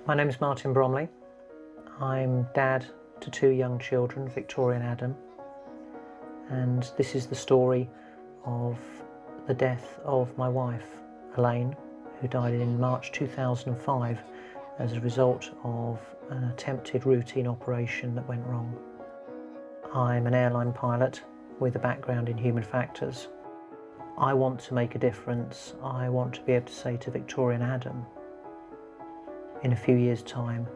My name is Martin Bromley. I'm dad to two young children, Victoria and Adam, and this is the story of the death of my wife, Elaine, who died in March 2005 as a result of an attempted routine operation that went wrong. I'm an airline pilot with a background in human factors. I want to make a difference. I want to be able to say to Victoria and Adam in a few years' time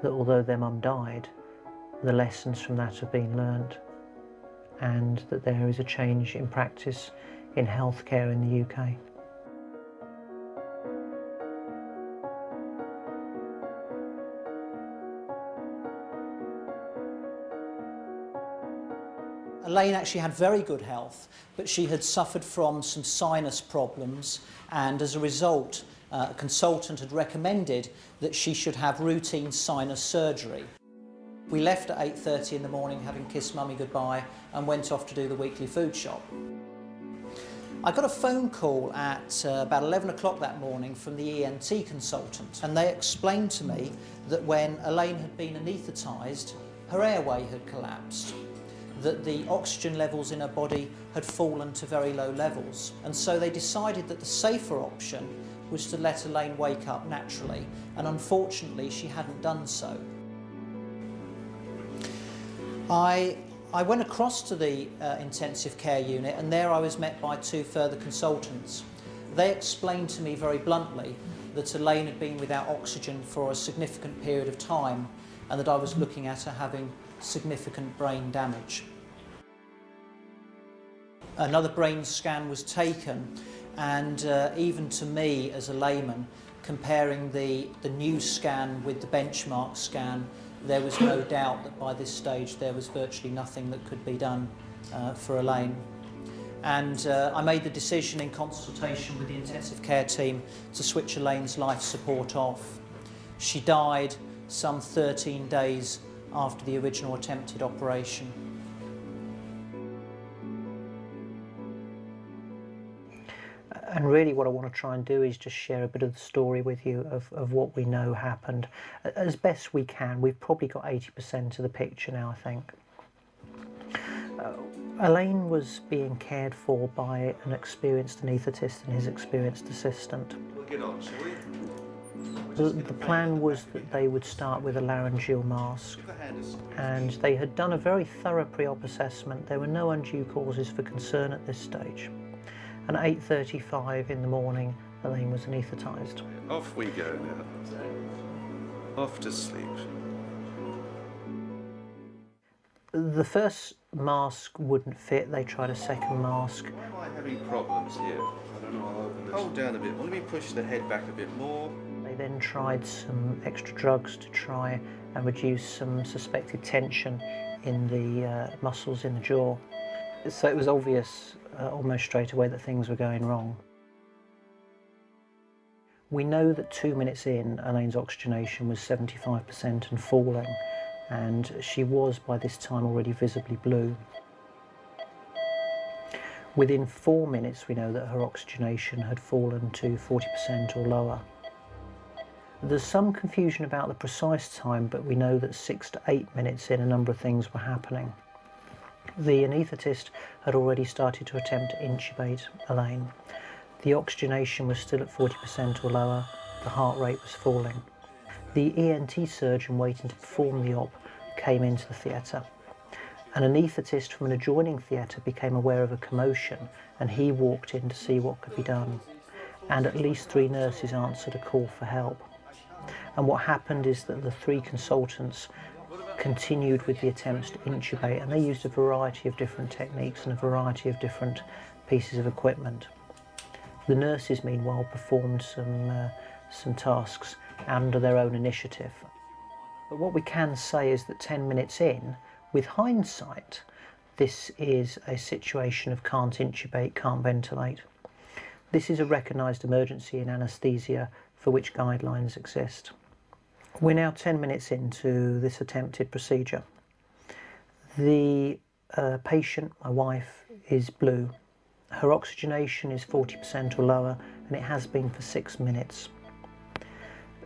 that although their mum died, the lessons from that have been learnt, and that there is a change in practice in healthcare in the UK. Elaine actually had very good health, but she had suffered from some sinus problems, and as a result, a consultant had recommended that she should have routine sinus surgery. We left at 8:30 in the morning, having kissed Mummy goodbye, and went off to do the weekly food shop. I got a phone call at about 11 o'clock that morning from the ENT consultant, and they explained to me that when Elaine had been anaesthetised, her airway had collapsed, that the oxygen levels in her body had fallen to very low levels, and so they decided that the safer option was to let Elaine wake up naturally, and unfortunately she hadn't done so. I went across to the intensive care unit, and there I was met by two further consultants. They explained to me very bluntly that Elaine had been without oxygen for a significant period of time, and that I was looking at her having significant brain damage. Another brain scan was taken, and even to me as a layman, comparing the new scan with the benchmark scan, there was no doubt that by this stage there was virtually nothing that could be done for Elaine. And I made the decision in consultation with the intensive care team to switch Elaine's life support off. She died some 13 days after the original attempted operation. And really what I want to try and do is just share a bit of the story with you of what we know happened. As best we can. We've probably got 80% of the picture now, I think. Elaine was being cared for by an experienced anaesthetist and his experienced assistant. We'll get on, shall we? The plan was that they would start with a laryngeal mask, and they had done a very thorough pre-op assessment. There were no undue causes for concern at this stage. And at 8:35 in the morning, Elaine was anaesthetised. Off we go now. Off to sleep. The first mask wouldn't fit. They tried a second mask. Why am I having problems here? I don't know. I'll open this. Hold down a bit. Well, let me push the head back a bit more. They then tried some extra drugs to try and reduce some suspected tension in the muscles in the jaw. So it was obvious almost straight away that things were going wrong. We know that 2 minutes in, Elaine's oxygenation was 75% and falling, and she was by this time already visibly blue. Within 4 minutes we know that her oxygenation had fallen to 40% or lower. There's some confusion about the precise time, but we know that 6 to 8 minutes in, a number of things were happening. The anaesthetist had already started to attempt to intubate Elaine. The oxygenation was still at 40% or lower, the heart rate was falling. The ENT surgeon waiting to perform the op came into the theatre. An anaesthetist from an adjoining theatre became aware of a commotion, and he walked in to see what could be done. And at least 3 nurses answered a call for help. And what happened is that the 3 consultants continued with the attempts to intubate, and they used a variety of different techniques and a variety of different pieces of equipment. The nurses, meanwhile, performed some tasks under their own initiative. But what we can say is that 10 minutes in, with hindsight, this is a situation of can't intubate, can't ventilate. This is a recognised emergency in anaesthesia for which guidelines exist. We're now 10 minutes into this attempted procedure. The patient, my wife, is blue. Her oxygenation is 40% or lower, and it has been for 6 minutes.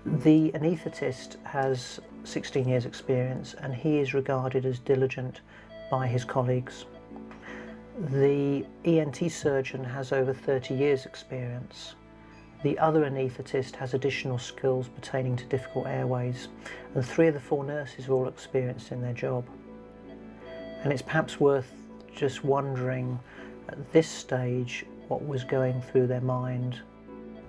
The anaesthetist has 16 years experience and he is regarded as diligent by his colleagues. The ENT surgeon has over 30 years experience. The other anaesthetist has additional skills pertaining to difficult airways, and 3 of the 4 nurses are all experienced in their job. And it's perhaps worth just wondering at this stage what was going through their mind.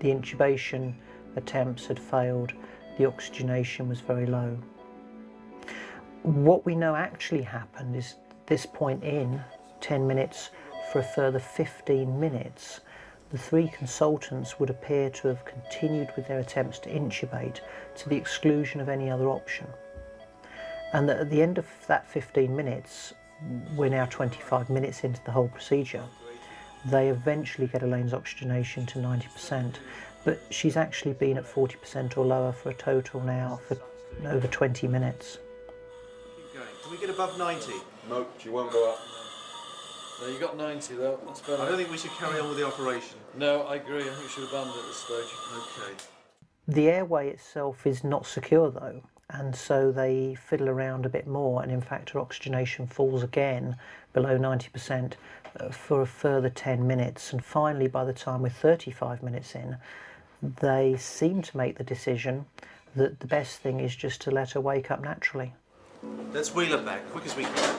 The intubation attempts had failed, the oxygenation was very low. What we know actually happened is, this point in, 10 minutes for a further 15 minutes, the 3 consultants would appear to have continued with their attempts to intubate to the exclusion of any other option. And that at the end of that 15 minutes, we're now 25 minutes into the whole procedure, they eventually get Elaine's oxygenation to 90%, but she's actually been at 40% or lower for a total now for over 20 minutes. Keep going. Can we get above 90? Nope, she won't go up. No, you got 90 though, that's better. I don't think we should carry on with the operation. No, I agree, I think we should abandon it at this stage. Okay. The airway itself is not secure though, and so they fiddle around a bit more, and in fact her oxygenation falls again below 90% for a further 10 minutes, and finally by the time we're 35 minutes in, they seem to make the decision that the best thing is just to let her wake up naturally. Let's wheel her back, quick as we can.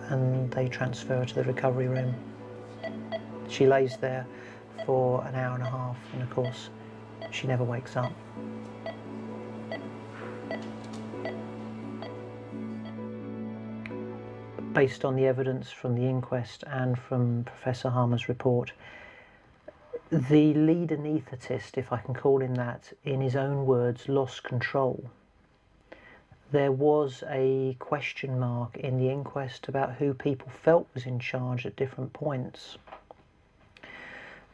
And they transfer her to the recovery room. She lays there for an hour and a half, and of course she never wakes up. Based on the evidence from the inquest and from Professor Harmer's report, the lead anaesthetist, if I can call him that, in his own words, lost control. There was a question mark in the inquest about who people felt was in charge at different points.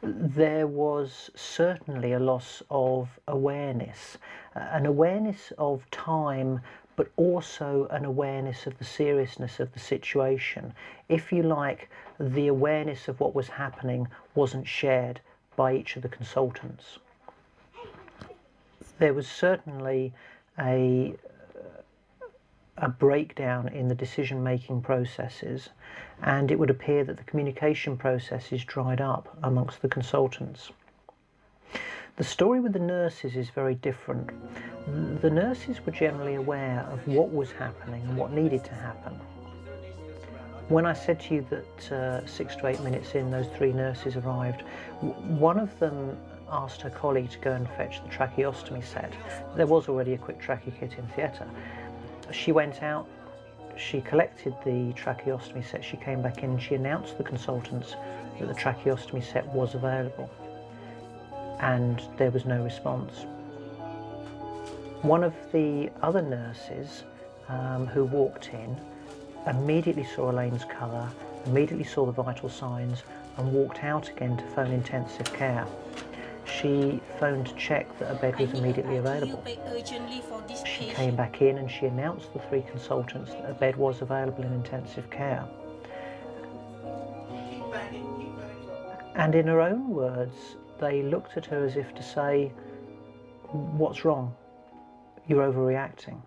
There was certainly a loss of awareness, an awareness of time, but also an awareness of the seriousness of the situation. If you like, the awareness of what was happening wasn't shared by each of the consultants. There was certainly a breakdown in the decision-making processes, and it would appear that the communication processes dried up amongst the consultants. The story with the nurses is very different. The nurses were generally aware of what was happening and what needed to happen. When I said to you that 6 to 8 minutes in, those 3 nurses arrived, one of them asked her colleague to go and fetch the tracheostomy set. There was already a quick trachea kit in theatre. She went out, she collected the tracheostomy set, she came back in and she announced to the consultants that the tracheostomy set was available, and there was no response. One of the other nurses who walked in immediately saw Elaine's colour, immediately saw the vital signs, and walked out again to phone intensive care. She phoned to check that a bed was immediately available. She came back in and she announced to the 3 consultants that a bed was available in intensive care. And in her own words, they looked at her as if to say, "What's wrong? You're overreacting."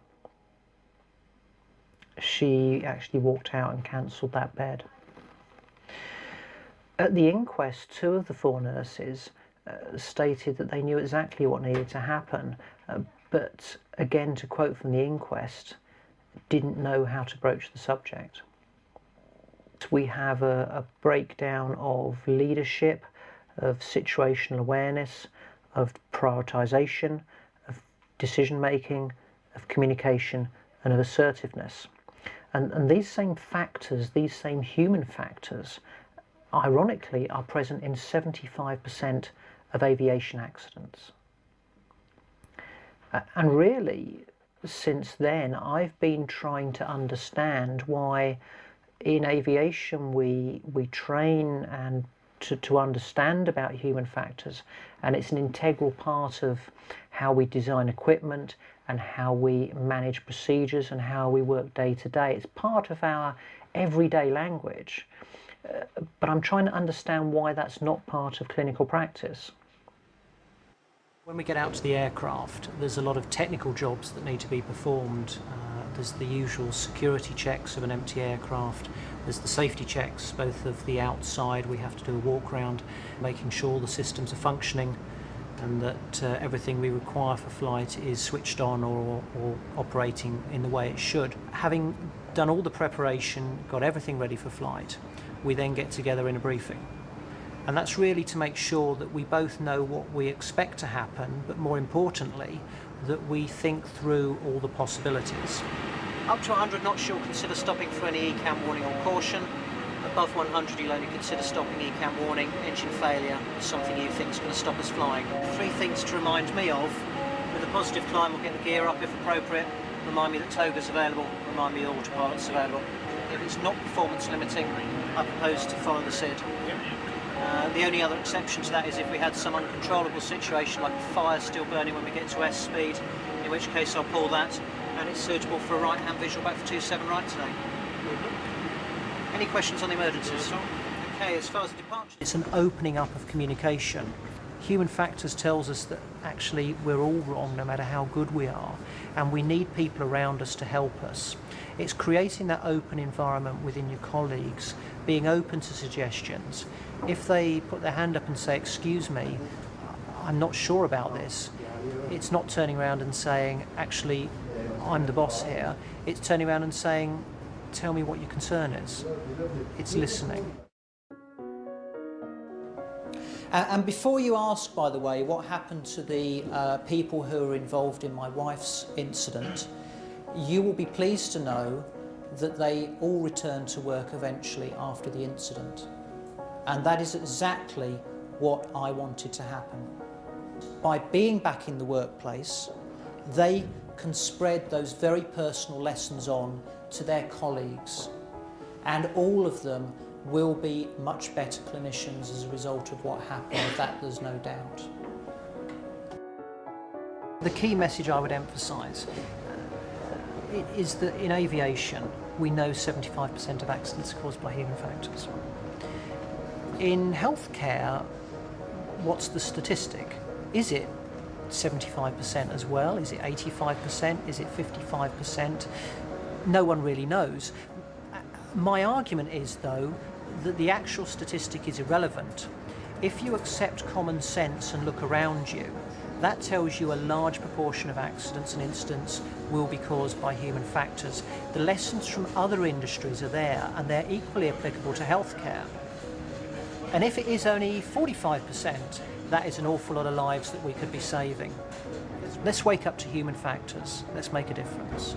She actually walked out and cancelled that bed. At the inquest, 2 of the 4 nurses stated that they knew exactly what needed to happen, but again, to quote from the inquest, didn't know how to broach the subject. We have a breakdown of leadership, of situational awareness, of prioritisation, of decision making, of communication, and of assertiveness. And these same factors, these same human factors, ironically are present in 75% of aviation accidents. And really, since then, I've been trying to understand why in aviation we train and to understand about human factors, and it's an integral part of how we design equipment and how we manage procedures and how we work day to day. It's part of our everyday language, but I'm trying to understand why that's not part of clinical practice. When we get out to the aircraft, there's a lot of technical jobs that need to be performed. There's the usual security checks of an empty aircraft. There's the safety checks, both of the outside, we have to do a walk around, making sure the systems are functioning and that everything we require for flight is switched on or operating in the way it should. Having done all the preparation, got everything ready for flight, we then get together in a briefing. And that's really to make sure that we both know what we expect to happen, but more importantly, that we think through all the possibilities. Up to 100 knots you'll consider stopping for any ECAM warning or caution. Above 100 you'll only consider stopping ECAM warning, engine failure, something you think is going to stop us flying. 3 things to remind me of. With a positive climb we'll get the gear up if appropriate, remind me that toga's available, remind me that autopilot's available. If it's not performance limiting, I propose to follow the SID. The only other exception to that is if we had some uncontrollable situation like a fire still burning when we get to S speed, in which case I'll pull that and it's suitable for a right hand visual back for 27 right today. Any questions on the emergencies? Okay, as far as the departure, it's an opening up of communication. Human factors tells us that actually we're all wrong no matter how good we are, and we need people around us to help us. It's creating that open environment within your colleagues, being open to suggestions. If they put their hand up and say, excuse me, I'm not sure about this, it's not turning around and saying, actually, I'm the boss here. It's turning around and saying, tell me what your concern is. It's listening. And before you ask, by the way, what happened to the people who were involved in my wife's incident, you will be pleased to know that they all returned to work eventually after the incident. And that is exactly what I wanted to happen. By being back in the workplace, they can spread those very personal lessons on to their colleagues, and all of them will be much better clinicians as a result of what happened. Of that there's no doubt. The key message I would emphasise is that in aviation we know 75% of accidents are caused by human factors. In healthcare, what's the statistic? Is it 75% as well? Is it 85%? Is it 55%? No one really knows. My argument is, though, that the actual statistic is irrelevant. If you accept common sense and look around you, that tells you a large proportion of accidents and incidents will be caused by human factors. The lessons from other industries are there, and they're equally applicable to healthcare. And if it is only 45%, that is an awful lot of lives that we could be saving. Let's wake up to human factors. Let's make a difference.